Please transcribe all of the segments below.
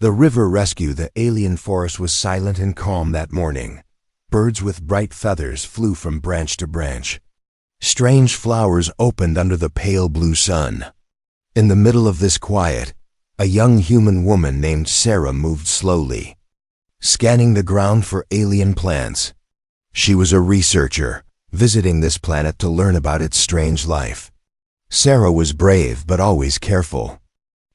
The river rescue, the alien forest was silent and calm that morning. Birds with bright feathers flew from branch to branch. Strange flowers opened under the pale blue sun. In the middle of this quiet, a young human woman named Sarah moved slowly, scanning the ground for alien plants. She was a researcher, visiting this planet to learn about its strange life. Sarah was brave but always careful.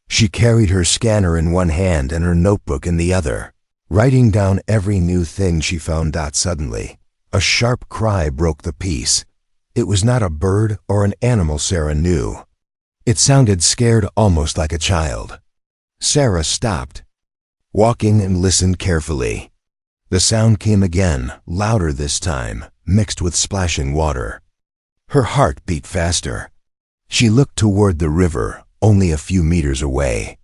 She carried her scanner in one hand and her notebook in the other, writing down every new thing she found. Suddenly, a sharp cry broke the peace. It was not a bird or an animal Sarah knew. It sounded scared, almost like a child. Sarah stopped, walking, and listened carefully. The sound came again, louder this time, mixed with splashing water. Her heart beat faster. She looked toward the river, only a few meters away.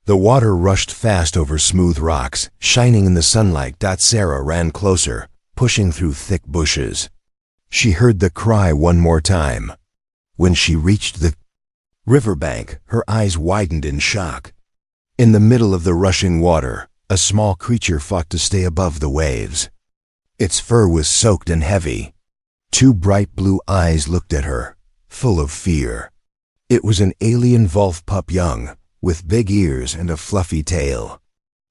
The water rushed fast over smooth rocks, shining in the sunlight. Sarah ran closer, pushing through thick bushes. She heard the cry one more time. When she reached the riverbank, her eyes widened in shock. In the middle of the rushing water, a small creature fought to stay above the waves. Its fur was soaked and heavy. Two bright blue eyes looked at her, full of fear. It was an alien wolf pup, young, with big ears and a fluffy tail.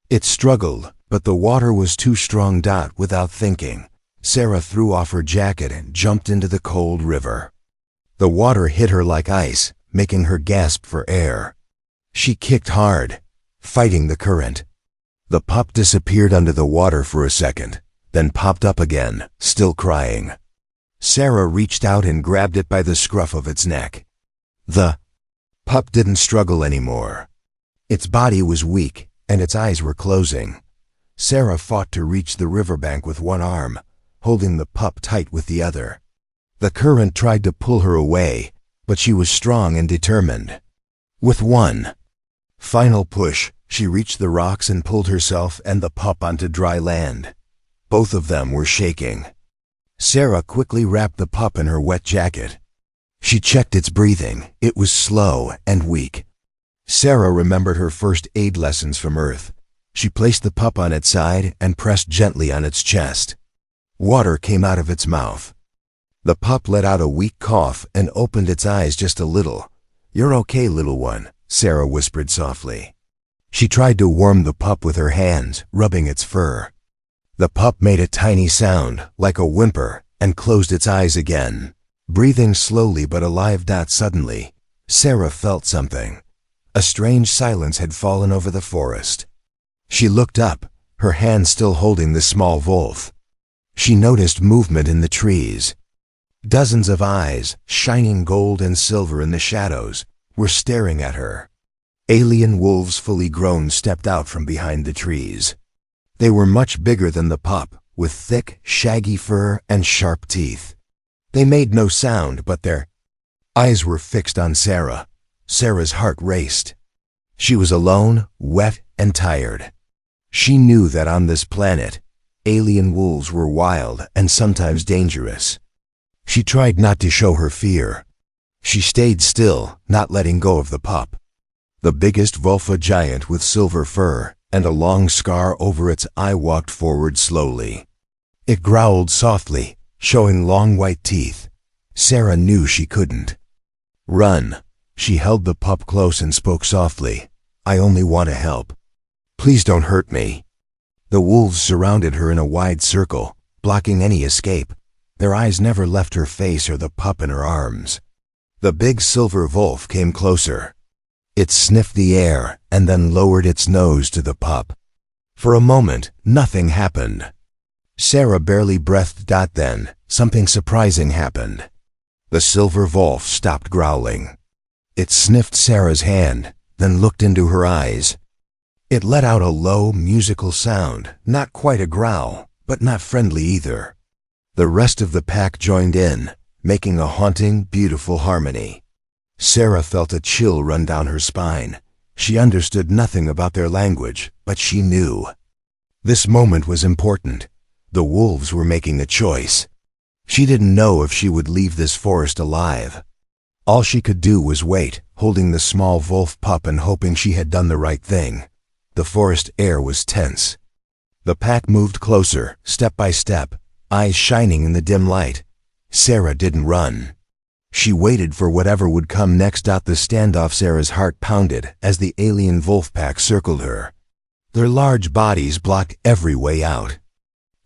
It struggled, but the water was too strong. Without thinking, Sarah threw off her jacket and jumped into the cold river. The water hit her like ice, making her gasp for air. She kicked hard, fighting the current. The pup disappeared under the water for a second, then popped up again, still crying. Sarah reached out and grabbed it by the scruff of its neck. The pup didn't struggle anymore. Its body was weak, and its eyes were closing. Sarah fought to reach the riverbank with one arm, holding the pup tight with the other. The current tried to pull her away, but she was strong and determined. With one final push, she reached the rocks and pulled herself and the pup onto dry land. Both of them were shaking. Sarah quickly wrapped the pup in her wet jacket. She checked its breathing. It was slow and weak. Sarah remembered her first aid lessons from Earth. She placed the pup on its side and pressed gently on its chest. Water came out of its mouth. The pup let out a weak cough and opened its eyes just a little. "You're okay, little one," Sarah whispered softly. She tried to warm the pup with her hands, rubbing its fur. The pup made a tiny sound, like a whimper, and closed its eyes again, breathing slowly but alive. Suddenly, Sarah felt something. A strange silence had fallen over the forest. She looked up, her hand still holding the small wolf. She noticed movement in the trees. Dozens of eyes, shining gold and silver in the shadows, were staring at her. Alien wolves, fully grown, stepped out from behind the trees. They were much bigger than the pup, with thick, shaggy fur and sharp teeth. They made no sound, but their eyes were fixed on Sarah. Sarah's heart raced. She was alone, wet, and tired. She knew that on this planet, alien wolves were wild and sometimes dangerous. She tried not to show her fear. She stayed still, not letting go of the pup. The biggest wolf, a giant with silver fur and a long scar over its eye, walked forward slowly. It growled softly, showing long white teeth. Sarah knew she couldn't run. She held the pup close and spoke softly. "I only want to help. Please don't hurt me." The wolves surrounded her in a wide circle, blocking any escape. Their eyes never left her face or the pup in her arms. The big silver wolf came closer. It sniffed the air and then lowered its nose to the pup. For a moment, nothing happened. Sarah barely breathed. Then, something surprising happened. The silver wolf stopped growling. It sniffed Sarah's hand, then looked into her eyes. It let out a low, musical sound, not quite a growl, but not friendly either. The rest of the pack joined in, making a haunting, beautiful harmony. Sarah felt a chill run down her spine. She understood nothing about their language, but she knew. This moment was important. The wolves were making a choice. She didn't know if she would leave this forest alive. All she could do was wait, holding the small wolf pup and hoping she had done the right thing. The forest air was tense. The pack moved closer, step by step, eyes shining in the dim light. Sarah didn't run. She waited for whatever would come next. The standoff. Sarah's heart pounded as the alien wolf pack circled her. Their large bodies blocked every way out.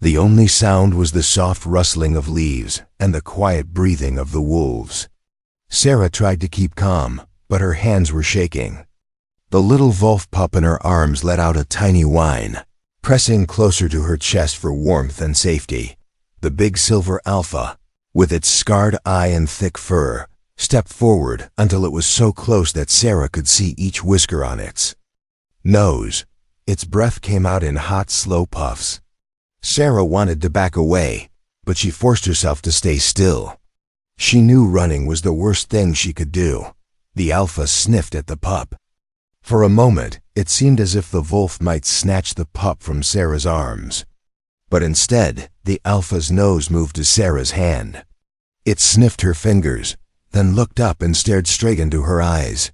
The only sound was the soft rustling of leaves and the quiet breathing of the wolves. Sarah tried to keep calm, but her hands were shaking. The little wolf pup in her arms let out a tiny whine, pressing closer to her chest for warmth and safety. The big silver alpha, with its scarred eye and thick fur, stepped forward until it was so close that Sarah could see each whisker on its nose. Its breath came out in hot, slow puffs. Sarah wanted to back away, but she forced herself to stay still. She knew running was the worst thing she could do. The alpha sniffed at the pup. For a moment, it seemed as if the wolf might snatch the pup from Sarah's arms. But instead, the alpha's nose moved to Sarah's hand. It sniffed her fingers, then looked up and stared straight into her eyes.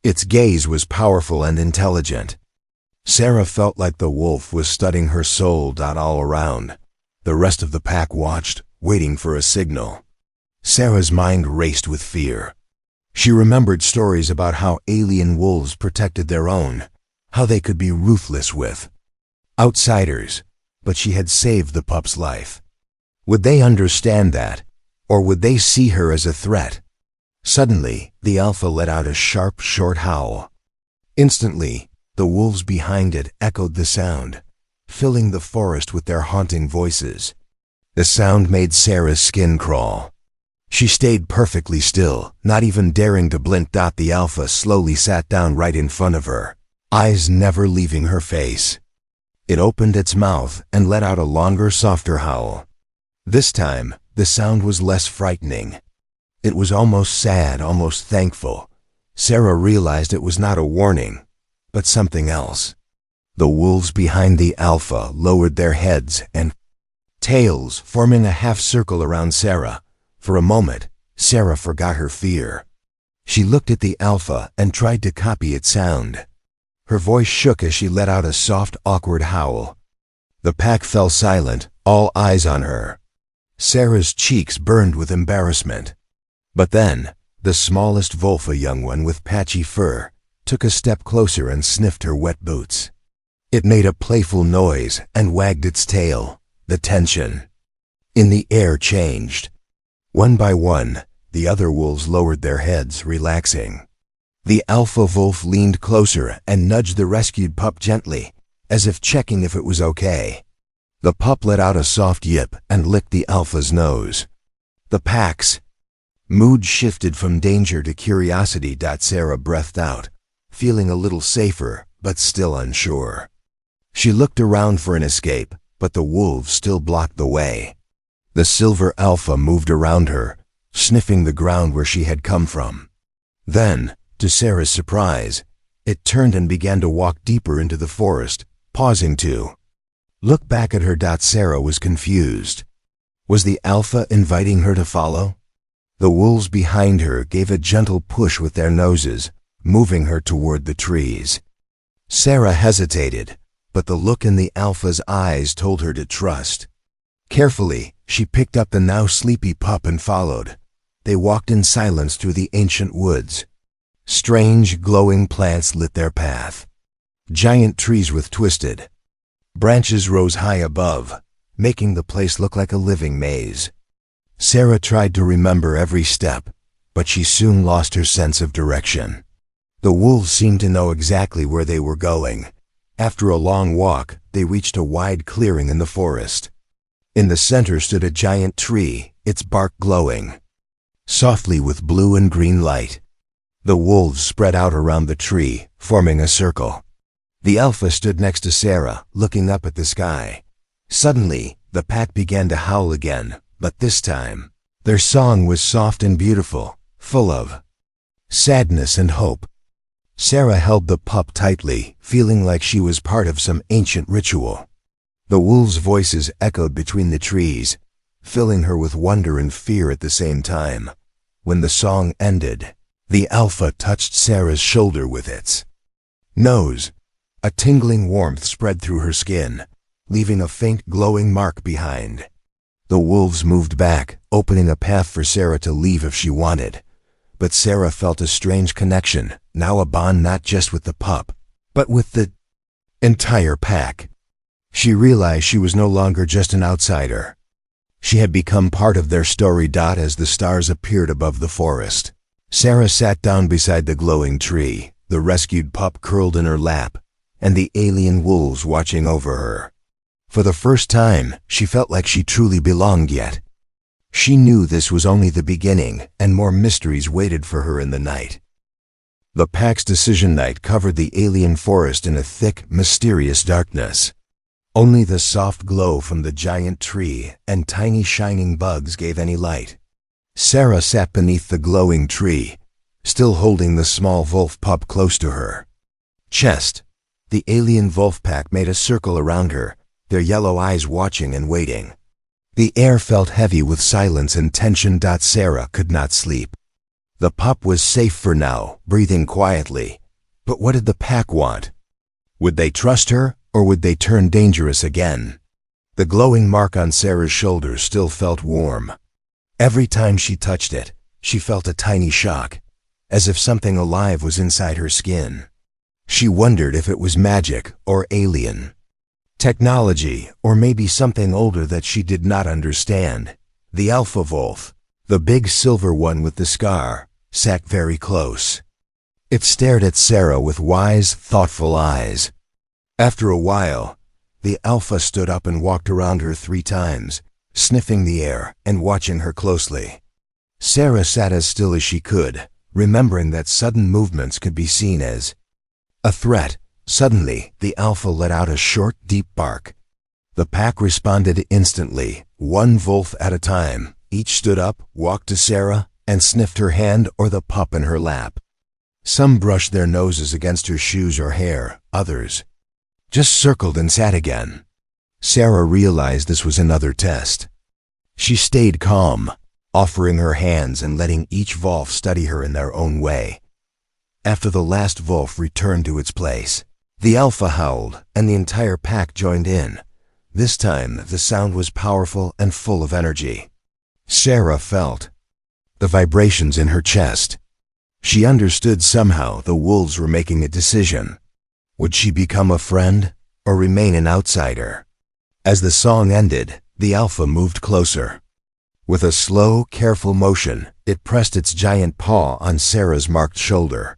Its gaze was powerful and intelligent. Sarah felt like the wolf was studying her soul. All around, the rest of the pack watched, waiting for a signal. Sarah's mind raced with fear. She remembered stories about how alien wolves protected their own, how they could be ruthless with outsiders, but she had saved the pup's life. Would they understand that, or would they see her as a threat? Suddenly, the alpha let out a sharp, short howl. Instantly, the wolves behind it echoed the sound, filling the forest with their haunting voices. The sound made Sarah's skin crawl. She stayed perfectly still, not even daring to blink. The alpha slowly sat down right in front of her, eyes never leaving her face. It opened its mouth and let out a longer, softer howl. This time, the sound was less frightening. It was almost sad, almost thankful. Sarah realized it was not a warning, but something else. The wolves behind the alpha lowered their heads and tails, forming a half circle around Sarah. For a moment, Sarah forgot her fear. She looked at the alpha and tried to copy its sound. Her voice shook as she let out a soft, awkward howl. The pack fell silent, all eyes on her. Sarah's cheeks burned with embarrassment. But then, the smallest wolf, a young one with patchy fur, took a step closer and sniffed her wet boots. It made a playful noise and wagged its tail. The tension in the air changed. One by one, the other wolves lowered their heads, relaxing. The alpha wolf leaned closer and nudged the rescued pup gently, as if checking if it was okay. The pup let out a soft yip and licked the alpha's nose. The pack's mood shifted from danger to curiosity. Sarah breathed out, feeling a little safer, but still unsure. She looked around for an escape, but the wolves still blocked the way. The silver alpha moved around her, sniffing the ground where she had come from. Then, to Sarah's surprise, it turned and began to walk deeper into the forest, pausing to look back at her. Sarah was confused. Was the alpha inviting her to follow? The wolves behind her gave a gentle push with their noses, moving her toward the trees. Sarah hesitated, but the look in the alpha's eyes told her to trust. Carefully, she picked up the now sleepy pup and followed. They walked in silence through the ancient woods. Strange, glowing plants lit their path. Giant trees with twisted branches rose high above, making the place look like a living maze. Sarah tried to remember every step, but she soon lost her sense of direction. The wolves seemed to know exactly where they were going. After a long walk, they reached a wide clearing in the forest. In the center stood a giant tree, its bark glowing softly with blue and green light. The wolves spread out around the tree, forming a circle. The alpha stood next to Sarah, looking up at the sky. Suddenly, the pack began to howl again, but this time, their song was soft and beautiful, full of sadness and hope. Sarah held the pup tightly, feeling like she was part of some ancient ritual. The wolves' voices echoed between the trees, filling her with wonder and fear at the same time. When the song ended, the alpha touched Sarah's shoulder with its nose. A tingling warmth spread through her skin, leaving a faint glowing mark behind. The wolves moved back, opening a path for Sarah to leave if she wanted. But Sarah felt a strange connection, now a bond not just with the pup, but with the entire pack. She realized she was no longer just an outsider. She had become part of their story. As the stars appeared above the forest, Sarah sat down beside the glowing tree, the rescued pup curled in her lap, and the alien wolves watching over her. For the first time, she felt like she truly belonged yet. She knew this was only the beginning, and more mysteries waited for her in the night. The pack's decision night covered the alien forest in a thick, mysterious darkness. Only the soft glow from the giant tree and tiny shining bugs gave any light. Sarah sat beneath the glowing tree, still holding the small wolf pup close to her chest. The alien wolf pack made a circle around her, their yellow eyes watching and waiting. The air felt heavy with silence and tension. Sarah could not sleep. The pup was safe for now, breathing quietly. But what did the pack want? Would they trust her, or would they turn dangerous again? The glowing mark on Sarah's shoulder still felt warm. Every time she touched it, she felt a tiny shock, as if something alive was inside her skin. She wondered if it was magic or alien. Technology, or maybe something older that she did not understand. The alpha wolf, the big silver one with the scar, sat very close. It stared at Sarah with wise, thoughtful eyes. After a while, the alpha stood up and walked around her 3 times, sniffing the air and watching her closely. Sarah sat as still as she could, remembering that sudden movements could be seen as a threat. Suddenly, the alpha let out a short, deep bark. The pack responded instantly, one wolf at a time. Each stood up, walked to Sarah, and sniffed her hand or the pup in her lap. Some brushed their noses against her shoes or hair, others just circled and sat again. Sarah realized this was another test. She stayed calm, offering her hands and letting each wolf study her in their own way. After the last wolf returned to its place, the alpha howled, and the entire pack joined in. This time, the sound was powerful and full of energy. Sarah felt the vibrations in her chest. She understood somehow the wolves were making a decision. Would she become a friend, or remain an outsider? As the song ended, the alpha moved closer. With a slow, careful motion, it pressed its giant paw on Sarah's marked shoulder.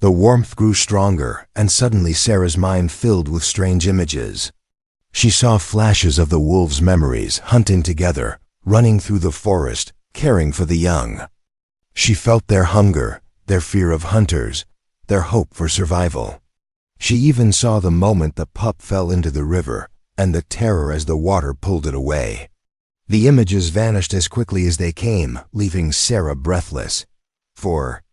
The warmth grew stronger, and suddenly Sarah's mind filled with strange images. She saw flashes of the wolves' memories, hunting together, running through the forest, caring for the young. She felt their hunger, their fear of hunters, their hope for survival. She even saw the moment the pup fell into the river, and the terror as the water pulled it away. The images vanished as quickly as they came, leaving Sarah breathless. For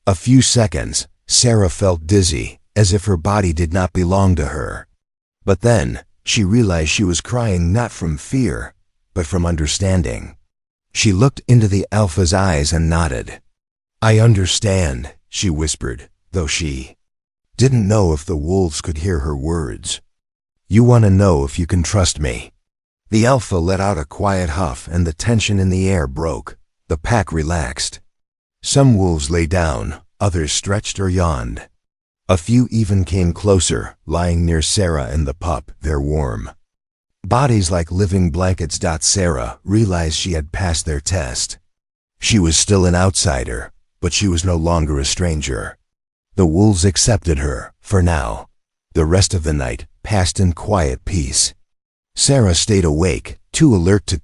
a few seconds, Sarah felt dizzy, as if her body did not belong to her. But then, she realized she was crying not from fear, but from understanding. She looked into the alpha's eyes and nodded. "I understand," she whispered, though she didn't know if the wolves could hear her words. "You want to know if you can trust me." The alpha let out a quiet huff, and the tension in the air broke. The pack relaxed. Some wolves lay down, others stretched or yawned. A few even came closer, lying near Sarah and the pup, their warm bodies like living blankets. Sarah realized she had passed their test. She was still an outsider, but she was no longer a stranger. The wolves accepted her, for now. The rest of the night passed in quiet peace. Sarah stayed awake, too alert to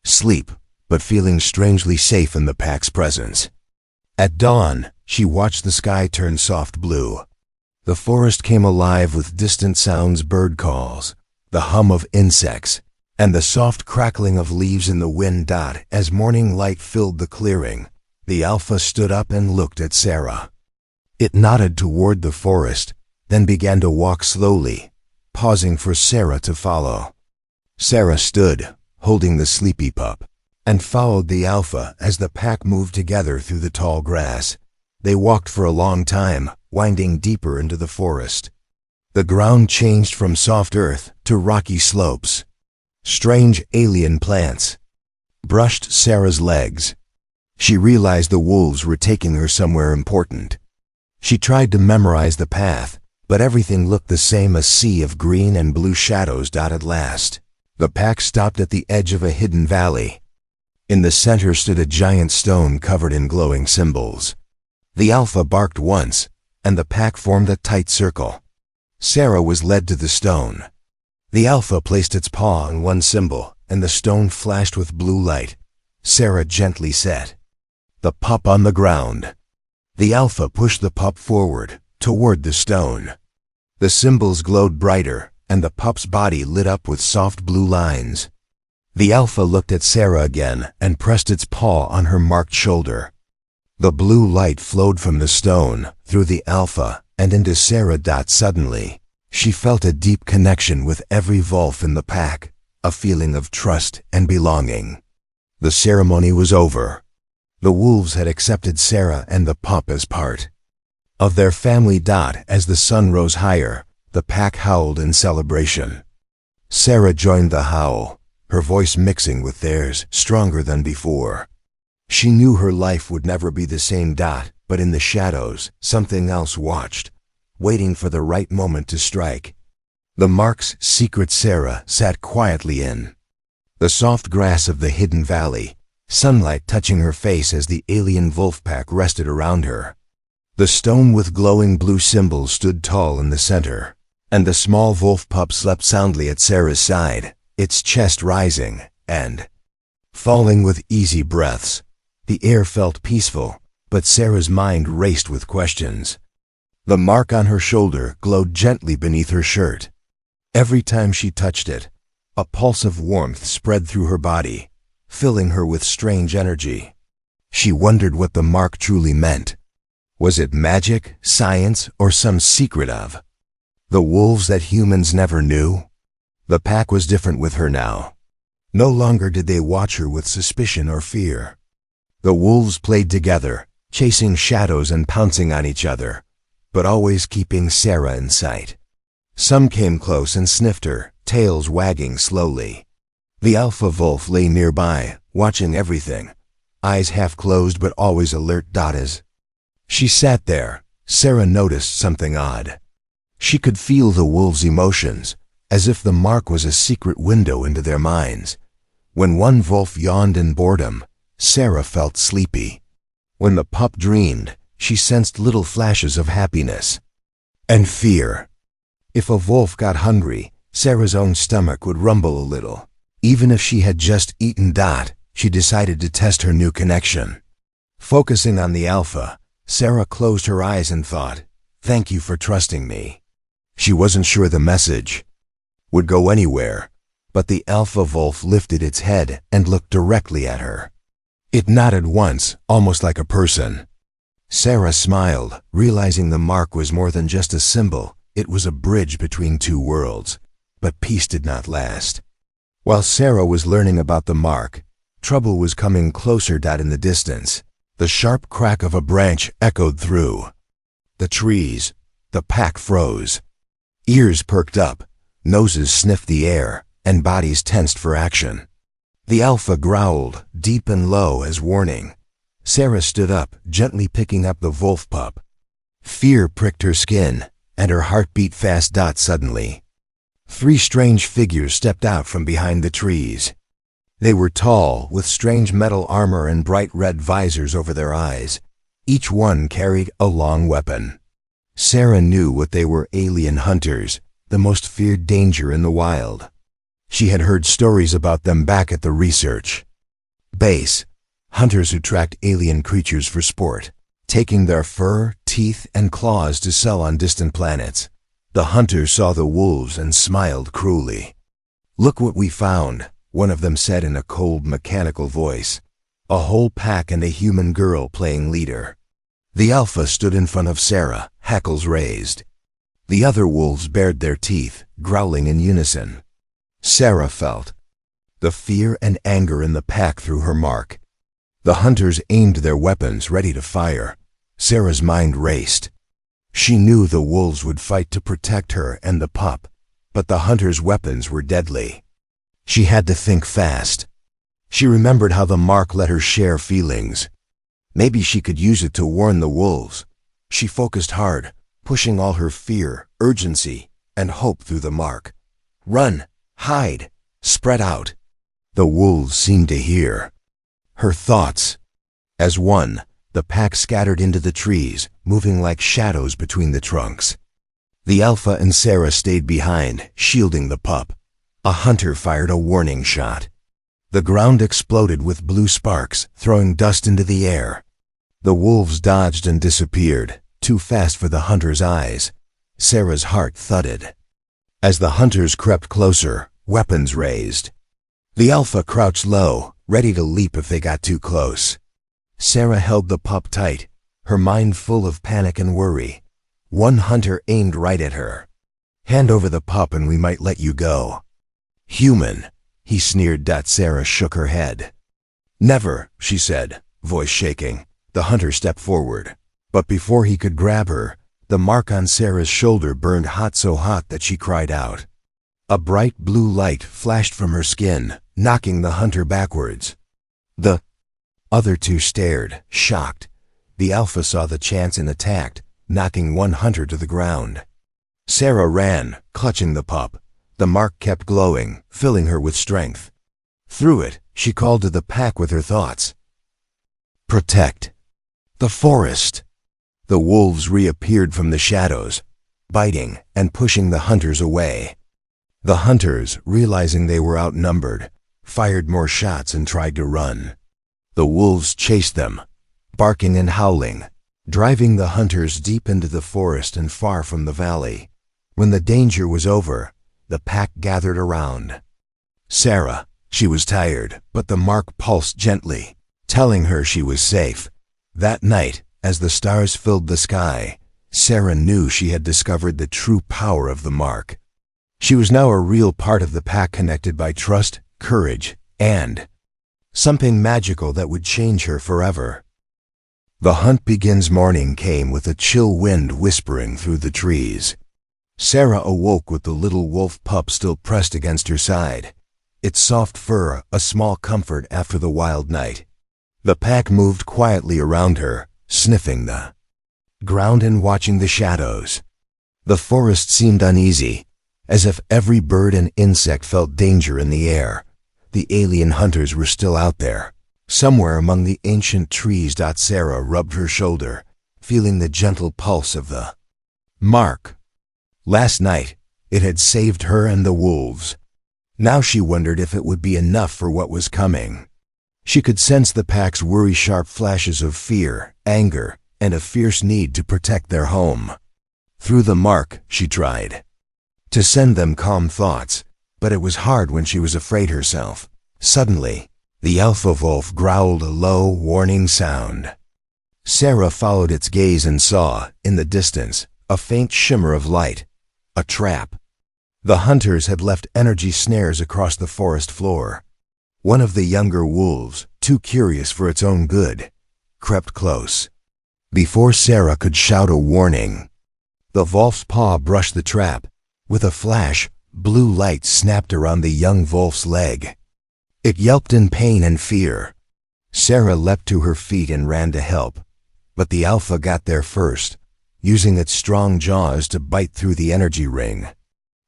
sleep, but feeling strangely safe in the pack's presence. At dawn, she watched the sky turn soft blue. The forest came alive with distant sounds, bird calls, the hum of insects, and the soft crackling of leaves in the wind. As morning light filled the clearing, the alpha stood up and looked at Sarah. It nodded toward the forest, then began to walk slowly, pausing for Sarah to follow. Sarah stood, holding the sleepy pup, and followed the alpha as the pack moved together through the tall grass. They walked for a long time, winding deeper into the forest. The ground changed from soft earth to rocky slopes. Strange alien plants brushed Sarah's legs. She realized the wolves were taking her somewhere important. She tried to memorize the path, but everything looked the same, a sea of green and blue shadows. At last, the pack stopped at the edge of a hidden valley. In the center stood a giant stone covered in glowing symbols. The alpha barked once, and the pack formed a tight circle. Sarah was led to the stone. The alpha placed its paw on one symbol, and the stone flashed with blue light. Sarah gently set the pup on the ground. The alpha pushed the pup forward, toward the stone. The symbols glowed brighter, and the pup's body lit up with soft blue lines. The alpha looked at Sarah again and pressed its paw on her marked shoulder. The blue light flowed from the stone, through the alpha, and into Sarah. Suddenly, she felt a deep connection with every wolf in the pack, a feeling of trust and belonging. The ceremony was over. The wolves had accepted Sarah and the pup as part of their family. As the sun rose higher, the pack howled in celebration. Sarah joined the howl, her voice mixing with theirs, stronger than before. She knew her life would never be the same. But in the shadows, something else watched, waiting for the right moment to strike. The mark's secret Sarah sat quietly in the soft grass of the hidden valley, sunlight touching her face as the alien wolf pack rested around her. The stone with glowing blue symbols stood tall in the center, and the small wolf pup slept soundly at Sarah's side, its chest rising and falling with easy breaths. The air felt peaceful, but Sarah's mind raced with questions. The mark on her shoulder glowed gently beneath her shirt. Every time she touched it, a pulse of warmth spread through her body, filling her with strange energy. She wondered what the mark truly meant. Was it magic, science, or some secret of the wolves that humans never knew? The pack was different with her now. No longer did they watch her with suspicion or fear. The wolves played together, chasing shadows and pouncing on each other, but always keeping Sarah in sight. Some came close and sniffed her, tails wagging slowly. The alpha wolf lay nearby, watching everything, eyes half closed but always alert. As she sat there, Sarah noticed something odd. She could feel the wolves' emotions, as if the mark was a secret window into their minds. When one wolf yawned in boredom, Sarah felt sleepy. When the pup dreamed, she sensed little flashes of happiness and fear. If a wolf got hungry, Sarah's own stomach would rumble a little. Even if she had just eaten. She decided to test her new connection. Focusing on the alpha, Sarah closed her eyes and thought, "Thank you for trusting me." She wasn't sure the message would go anywhere, but the alpha wolf lifted its head and looked directly at her. It nodded once, almost like a person. Sarah smiled, realizing the mark was more than just a symbol. It was a bridge between two worlds. But peace did not last. While Sarah was learning about the mark, trouble was coming closer. In the distance, the sharp crack of a branch echoed through the trees. The pack froze. Ears perked up, noses sniffed the air, and bodies tensed for action. The alpha growled, deep and low as warning. Sarah stood up, gently picking up the wolf pup. Fear pricked her skin, and her heart beat fast. Suddenly, three strange figures stepped out from behind the trees. They were tall, with strange metal armor and bright red visors over their eyes. Each one carried a long weapon. Sarah knew what they were: alien hunters, the most feared danger in the wild. She had heard stories about them back at the research base. Hunters who tracked alien creatures for sport, taking their fur, teeth, and claws to sell on distant planets. The hunters saw the wolves and smiled cruelly. "Look what we found," one of them said in a cold, mechanical voice. A whole pack and a human girl playing leader. The alpha stood in front of Sarah, hackles raised. The other wolves bared their teeth, growling in unison. Sarah felt the fear and anger in the pack through her mark. The hunters aimed their weapons, ready to fire. Sarah's mind raced. She knew the wolves would fight to protect her and the pup, but the hunter's weapons were deadly. She had to think fast. She remembered how the mark let her share feelings. Maybe she could use it to warn the wolves. She focused hard, pushing all her fear, urgency, and hope through the mark. Run, hide, spread out. The wolves seemed to hear her thoughts. As one, the pack scattered into the trees, moving like shadows between the trunks. The Alpha and Sarah stayed behind, shielding the pup. A hunter fired a warning shot. The ground exploded with blue sparks, throwing dust into the air. The wolves dodged and disappeared, too fast for the hunter's eyes. Sarah's heart thudded. As the hunters crept closer, weapons raised. The Alpha crouched low, ready to leap if they got too close. Sarah held the pup tight, her mind full of panic and worry. One hunter aimed right at her. "Hand over the pup and we might let you go." "Human," he sneered. Sarah shook her head. "Never," she said, voice shaking. The hunter stepped forward. But before he could grab her, the mark on Sarah's shoulder burned hot, so hot that she cried out. A bright blue light flashed from her skin, knocking the hunter backwards. The other two stared, shocked. The Alpha saw the chance and attacked, knocking one hunter to the ground. Sarah ran, clutching the pup. The mark kept glowing, filling her with strength. Through it, she called to the pack with her thoughts. "Protect the forest." The wolves reappeared from the shadows, biting and pushing the hunters away. The hunters, realizing they were outnumbered, fired more shots and tried to run. The wolves chased them, barking and howling, driving the hunters deep into the forest and far from the valley. When the danger was over, the pack gathered around Sarah. She was tired, but the mark pulsed gently, telling her she was safe. That night, as the stars filled the sky, Sarah knew she had discovered the true power of the mark. She was now a real part of the pack, connected by trust, courage, and something magical that would change her forever. The hunt begins. Morning came with a chill wind whispering through the trees. Sarah awoke with the little wolf pup still pressed against her side, its soft fur a small comfort after the wild night. The pack moved quietly around her, sniffing the ground and watching the shadows. The forest seemed uneasy, as if every bird and insect felt danger in the air. The alien hunters were still out there, somewhere among the ancient trees. Sarah rubbed her shoulder, feeling the gentle pulse of the mark. Last night, it had saved her and the wolves. Now she wondered if it would be enough for what was coming. She could sense the pack's worry-sharp flashes of fear, anger, and a fierce need to protect their home. Through the mark, she tried to send them calm thoughts, but it was hard when she was afraid herself. Suddenly, the Alpha wolf growled a low, warning sound. Sarah followed its gaze and saw, in the distance, a faint shimmer of light. A trap. The hunters had left energy snares across the forest floor. One of the younger wolves, too curious for its own good, crept close. Before Sarah could shout a warning, the wolf's paw brushed the trap. With a flash, blue light snapped around the young wolf's leg. It yelped in pain and fear. Sarah leapt to her feet and ran to help, but the Alpha got there first, using its strong jaws to bite through the energy ring.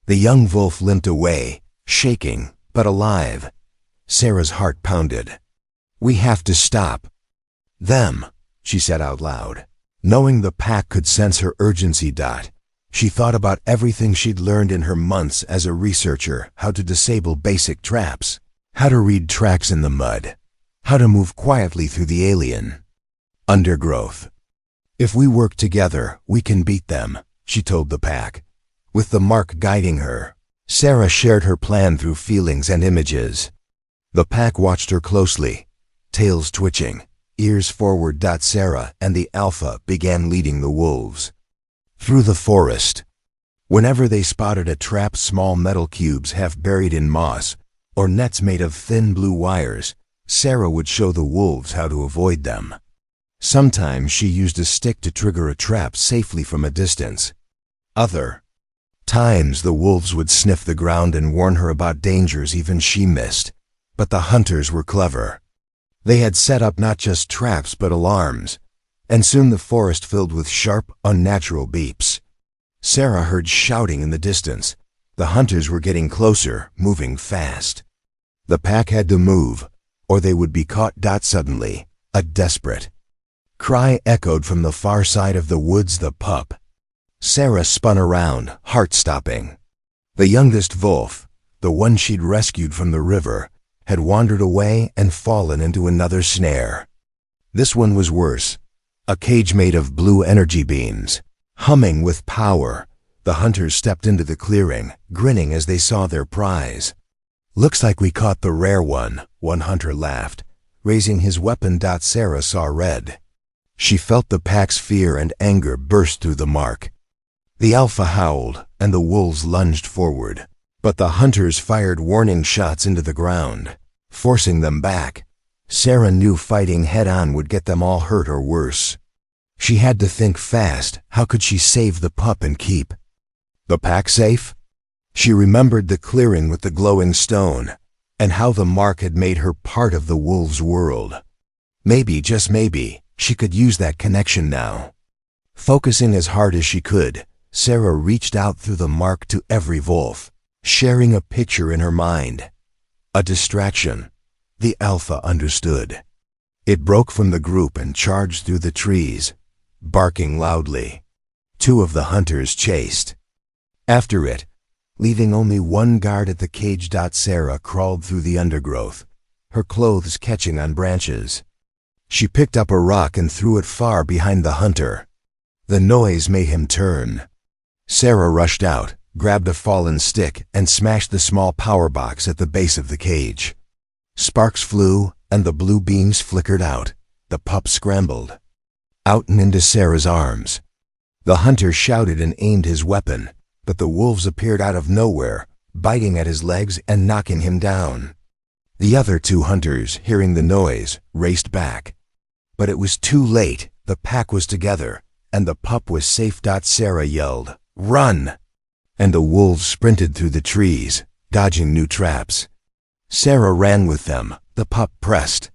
The young wolf limped away, shaking, but alive. Sarah's heart pounded. "We have to stop them," she said out loud. Knowing the pack could sense her urgency. She thought about everything she'd learned in her months as a researcher: how to disable basic traps, how to read tracks in the mud, how to move quietly through the alien undergrowth. "If we work together, we can beat them," she told the pack. With the mark guiding her, Sarah shared her plan through feelings and images. The pack watched her closely, tails twitching, ears forward. Sarah and the Alpha began leading the wolves through the forest. Whenever they spotted a trap, small metal cubes half buried in moss, or nets made of thin blue wires, Sarah would show the wolves how to avoid them. Sometimes she used a stick to trigger a trap safely from a distance. Other times the wolves would sniff the ground and warn her about dangers even she missed. But the hunters were clever. They had set up not just traps but alarms, and soon the forest filled with sharp, unnatural beeps. Sarah heard shouting in the distance. The hunters were getting closer, moving fast. The pack had to move, or they would be caught. Suddenly, a desperate cry echoed from the far side of the woods. The pup. Sarah spun around, heart-stopping. The youngest wolf, the one she'd rescued from the river, had wandered away and fallen into another snare. This one was worse. A cage made of blue energy beams. Humming with power, the hunters stepped into the clearing, grinning as they saw their prize. "Looks like we caught the rare one," one hunter laughed, raising his weapon. Sarah saw red. She felt the pack's fear and anger burst through the mark. The alpha howled, and the wolves lunged forward. But the hunters fired warning shots into the ground, forcing them back. Sarah knew fighting head-on would get them all hurt or worse. She had to think fast. How could she save the pup and keep the pack safe? She remembered the clearing with the glowing stone, and how the mark had made her part of the wolves' world. Maybe, just maybe, she could use that connection now. Focusing as hard as she could, Sarah reached out through the mark to every wolf, sharing a picture in her mind. A distraction. The alpha understood. It broke from the group and charged through the trees, barking loudly. Two of the hunters chased after it, leaving only one guard at the cage. Sarah crawled through the undergrowth, her clothes catching on branches. She picked up a rock and threw it far behind the hunter. The noise made him turn. Sarah rushed out, grabbed a fallen stick, and smashed the small power box at the base of the cage. Sparks flew, and the blue beams flickered out. The pup scrambled out and into Sarah's arms. The hunter shouted and aimed his weapon, but the wolves appeared out of nowhere, biting at his legs and knocking him down. The other two hunters, hearing the noise, raced back. But it was too late. The pack was together, and the pup was safe. Sarah yelled, "Run!" And the wolves sprinted through the trees, dodging new traps. Sarah ran with them, the pup pressed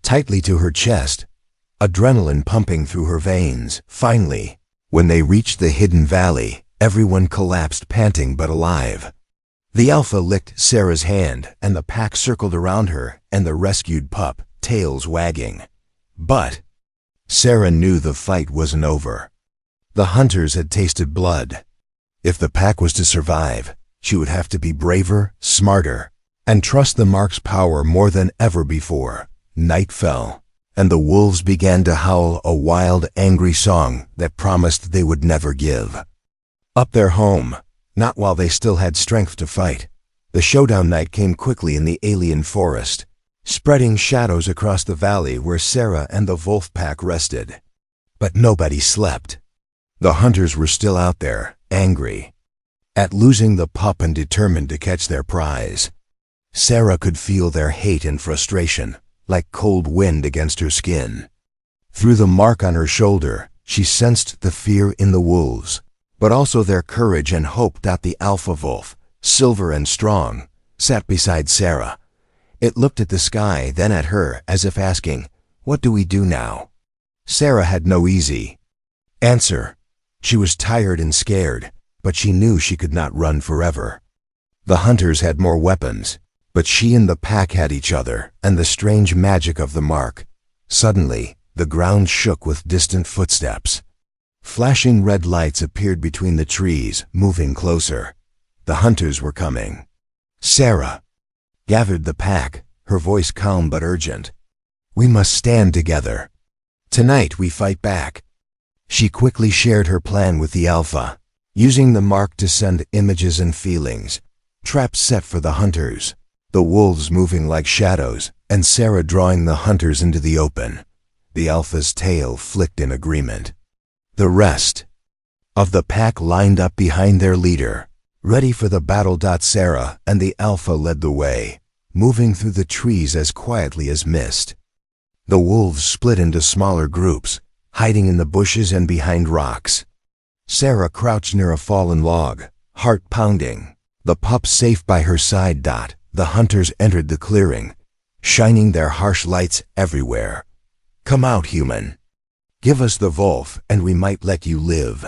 tightly to her chest, adrenaline pumping through her veins. Finally, when they reached the hidden valley, everyone collapsed, panting but alive. The alpha licked Sarah's hand, and the pack circled around her and the rescued pup, tails wagging. But Sarah knew the fight wasn't over. The hunters had tasted blood. If the pack was to survive, she would have to be braver, smarter, and trust the mark's power more than ever before. Night fell, and the wolves began to howl a wild, angry song that promised they would never give up their home, not while they still had strength to fight. The showdown night came quickly in the alien forest, spreading shadows across the valley where Sarah and the wolf pack rested. But nobody slept. The hunters were still out there, angry at losing the pup and determined to catch their prize. Sarah could feel their hate and frustration, like cold wind against her skin. Through the mark on her shoulder, she sensed the fear in the wolves, but also their courage and hope. The alpha wolf, silver and strong, sat beside Sarah. It looked at the sky, then at her, as if asking, "What do we do now?" Sarah had no easy answer. She was tired and scared, but she knew she could not run forever. The hunters had more weapons, but she and the pack had each other and the strange magic of the mark. Suddenly, the ground shook with distant footsteps. Flashing red lights appeared between the trees, moving closer. The hunters were coming. Sarah gathered the pack, her voice calm but urgent. "We must stand together. Tonight we fight back." She quickly shared her plan with the alpha, using the mark to send images and feelings. Traps set for the hunters, the wolves moving like shadows, and Sarah drawing the hunters into the open. The alpha's tail flicked in agreement. The rest of the pack lined up behind their leader, ready for the battle. Sarah and the alpha led the way, moving through the trees as quietly as mist. The wolves split into smaller groups, hiding in the bushes and behind rocks. Sarah crouched near a fallen log, heart pounding, the pup safe by her side. The hunters entered the clearing, shining their harsh lights everywhere. "Come out, human. Give us the wolf, and we might let you live,"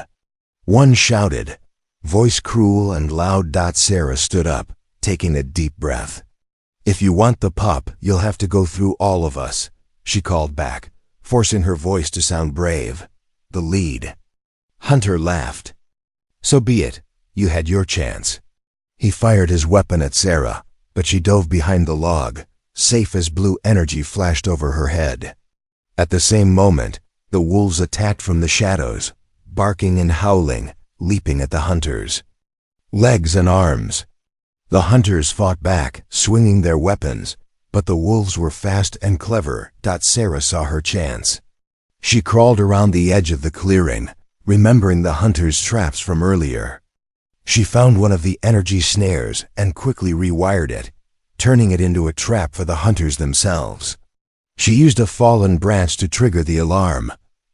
one shouted, voice cruel and loud. Sarah stood up, taking a deep breath. "If you want the pup, you'll have to go through all of us," she called back, forcing her voice to sound brave. "The lead." Hunter laughed. "So be it. You had your chance." He fired his weapon at Sarah, but she dove behind the log, safe as blue energy flashed over her head. At the same moment, the wolves attacked from the shadows, barking and howling, leaping at the hunters. Legs and arms. The hunters fought back, swinging their weapons, but the wolves were fast and clever. Sarah saw her chance. She crawled around the edge of the clearing, remembering the hunters' traps from earlier. She found one of the energy snares and quickly rewired it, turning it into a trap for the hunters themselves. She used a fallen branch to trigger the alarm.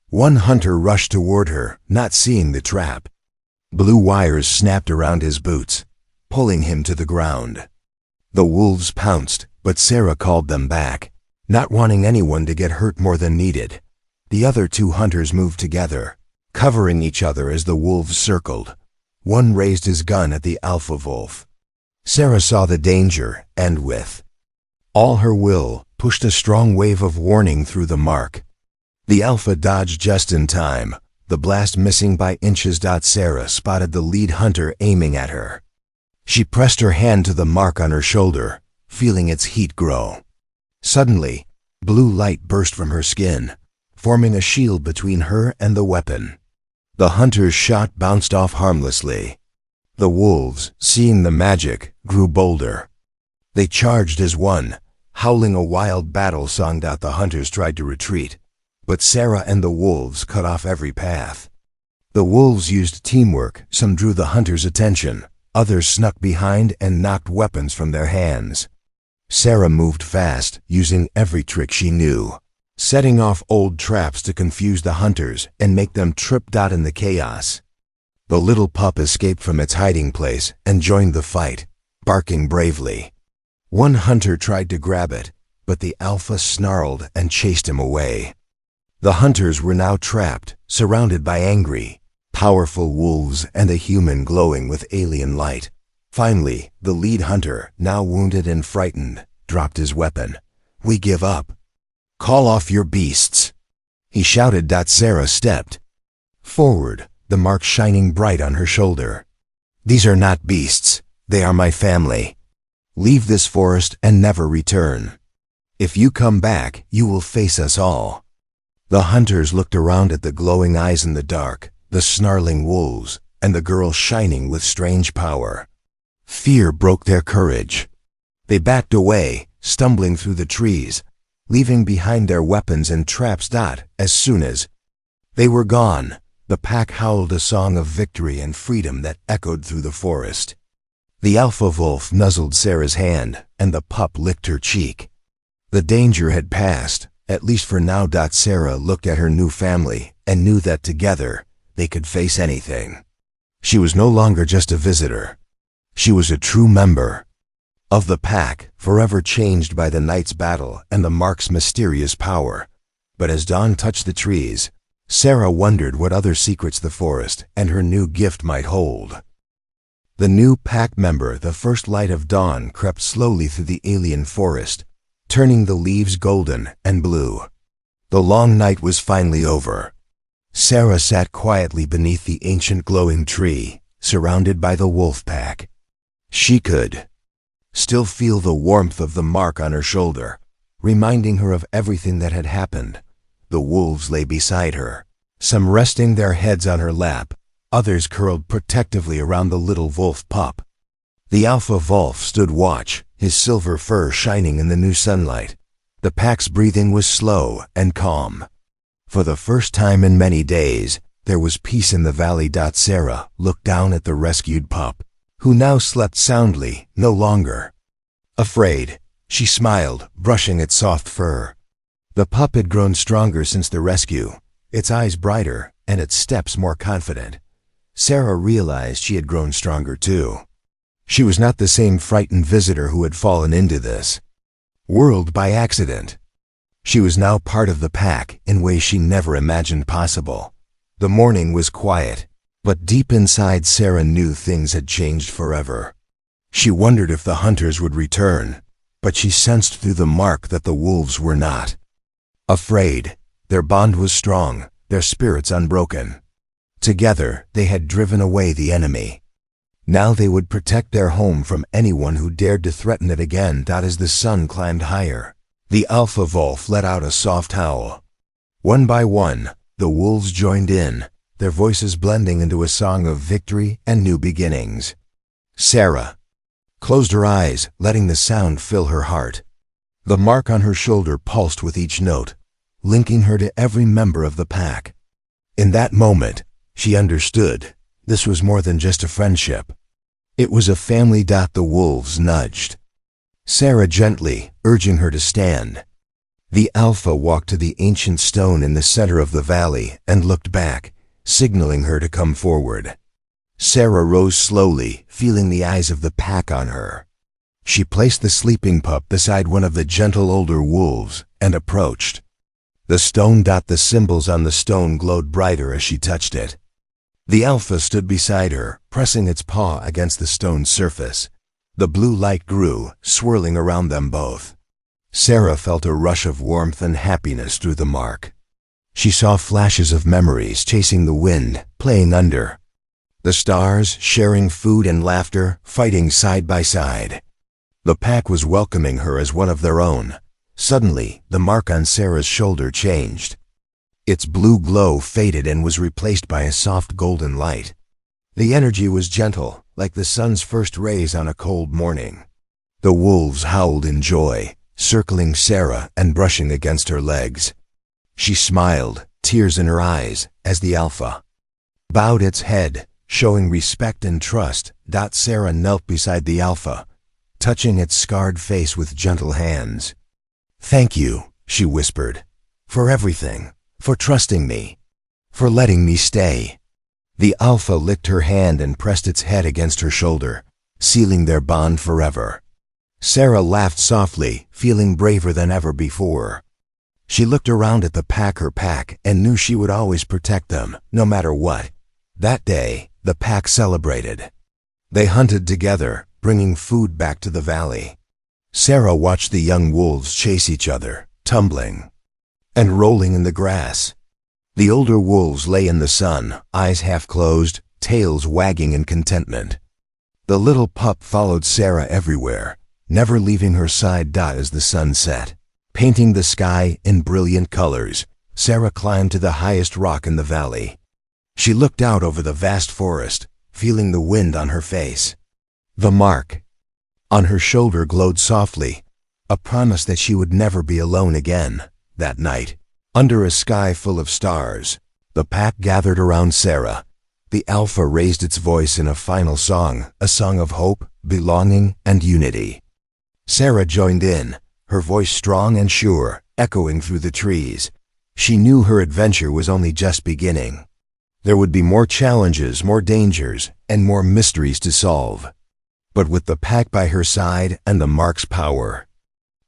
One hunter rushed toward her, not seeing the trap. Blue wires snapped around his boots, pulling him to the ground. The wolves pounced, but Sarah called them back, not wanting anyone to get hurt more than needed. The other two hunters moved together, covering each other as the wolves circled. One raised his gun at the alpha wolf. Sarah saw the danger and, with all her will, pushed a strong wave of warning through the mark. The alpha dodged just in time, the blast missing by inches. Sarah spotted the lead hunter aiming at her. She pressed her hand to the mark on her shoulder, feeling its heat grow. Suddenly, blue light burst from her skin, forming a shield between her and the weapon. The hunter's shot bounced off harmlessly. The wolves, seeing the magic, grew bolder. They charged as one, howling a wild battle song. The hunters tried to retreat, but Sarah and the wolves cut off every path. The wolves used teamwork. Some drew the hunters' attention, others snuck behind and knocked weapons from their hands. Sarah moved fast, using every trick she knew, setting off old traps to confuse the hunters and make them trip. In the chaos, the little pup escaped from its hiding place and joined the fight, barking bravely. One hunter tried to grab it, but the alpha snarled and chased him away. The hunters were now trapped, surrounded by angry, powerful wolves and a human glowing with alien light. Finally, the lead hunter, now wounded and frightened, dropped his weapon. "We give up. Call off your beasts," he shouted. Sarah stepped forward, the mark shining bright on her shoulder. "These are not beasts. They are my family. Leave this forest and never return. If you come back, you will face us all." The hunters looked around at the glowing eyes in the dark, the snarling wolves, and the girl shining with strange power. Fear broke their courage. They backed away, stumbling through the trees, leaving behind their weapons and traps. As soon as they were gone, the pack howled a song of victory and freedom that echoed through the forest. The alpha wolf nuzzled Sarah's hand, and the pup licked her cheek. The danger had passed, at least for now. Sarah looked at her new family and knew that together they could face anything. She was no longer just a visitor. She was a true member of the pack, forever changed by the night's battle and the mark's mysterious power. But as dawn touched the trees, Sarah wondered what other secrets the forest and her new gift might hold. The new pack member, the first light of dawn, crept slowly through the alien forest, turning the leaves golden and blue. The long night was finally over. Sarah sat quietly beneath the ancient glowing tree, surrounded by the wolf pack. She could still feel the warmth of the mark on her shoulder, reminding her of everything that had happened. The wolves lay beside her, some resting their heads on her lap, others curled protectively around the little wolf pup. The alpha wolf stood watch, his silver fur shining in the new sunlight. The pack's breathing was slow and calm. For the first time in many days, there was peace in the valley. Sarah looked down at the rescued pup, who now slept soundly, no longer afraid. She smiled, brushing its soft fur. The pup had grown stronger since the rescue, its eyes brighter and its steps more confident. Sarah realized she had grown stronger too. She was not the same frightened visitor who had fallen into this world by accident. She was now part of the pack in ways she never imagined possible. The morning was quiet, but deep inside Sarah knew things had changed forever. She wondered if the hunters would return, but she sensed through the mark that the wolves were not afraid. Their bond was strong, their spirits unbroken. Together, they had driven away the enemy. Now they would protect their home from anyone who dared to threaten it again. As the sun climbed higher, the alpha wolf let out a soft howl. One by one, the wolves joined in, their voices blending into a song of victory and new beginnings. Sarah closed her eyes, letting the sound fill her heart. The mark on her shoulder pulsed with each note, linking her to every member of the pack. In that moment, she understood this was more than just a friendship. It was a family. The wolves nudged Sarah gently, urging her to stand. The alpha walked to the ancient stone in the center of the valley and looked back, signaling her to come forward. Sarah rose slowly, feeling the eyes of the pack on her. She placed the sleeping pup beside one of the gentle older wolves and approached the stone. The symbols on the stone glowed brighter as she touched it. The alpha stood beside her, pressing its paw against the stone's surface. The blue light grew, swirling around them both. Sarah felt a rush of warmth and happiness through the mark. She saw flashes of memories chasing the wind, playing under the stars, sharing food and laughter, fighting side by side. The pack was welcoming her as one of their own. Suddenly, the mark on Sarah's shoulder changed. Its blue glow faded and was replaced by a soft golden light. The energy was gentle, like the sun's first rays on a cold morning. The wolves howled in joy, circling Sarah and brushing against her legs. She smiled, tears in her eyes, as the alpha bowed its head, showing respect and trust. Sarah knelt beside the alpha, touching its scarred face with gentle hands. "Thank you," she whispered, "for everything. For trusting me, for letting me stay." The alpha licked her hand and pressed its head against her shoulder, sealing their bond forever. Sarah laughed softly, feeling braver than ever before. She looked around at her pack, and knew she would always protect them, no matter what. That day, the pack celebrated. They hunted together, bringing food back to the valley. Sarah watched the young wolves chase each other, tumbling and rolling in the grass. The older wolves lay in the sun, eyes half closed, tails wagging in contentment. The little pup followed Sarah everywhere, never leaving her side. As the sun set, painting the sky in brilliant colors, Sarah climbed to the highest rock in the valley. She looked out over the vast forest, feeling the wind on her face. The mark on her shoulder glowed softly, a promise that she would never be alone again. That night, under a sky full of stars, the pack gathered around Sarah. The alpha raised its voice in a final song, a song of hope, belonging, and unity. Sarah joined in, her voice strong and sure, echoing through the trees. She knew her adventure was only just beginning. There would be more challenges, more dangers, and more mysteries to solve. But with the pack by her side and the mark's power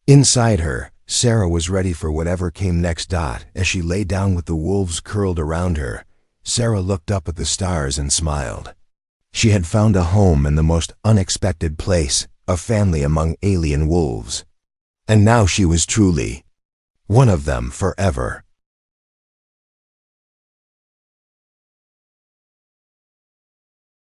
inside her, Sarah was ready for whatever came next. As she lay down with the wolves curled around her, Sarah looked up at the stars and smiled. She had found a home in the most unexpected place, a family among alien wolves. And now she was truly one of them forever.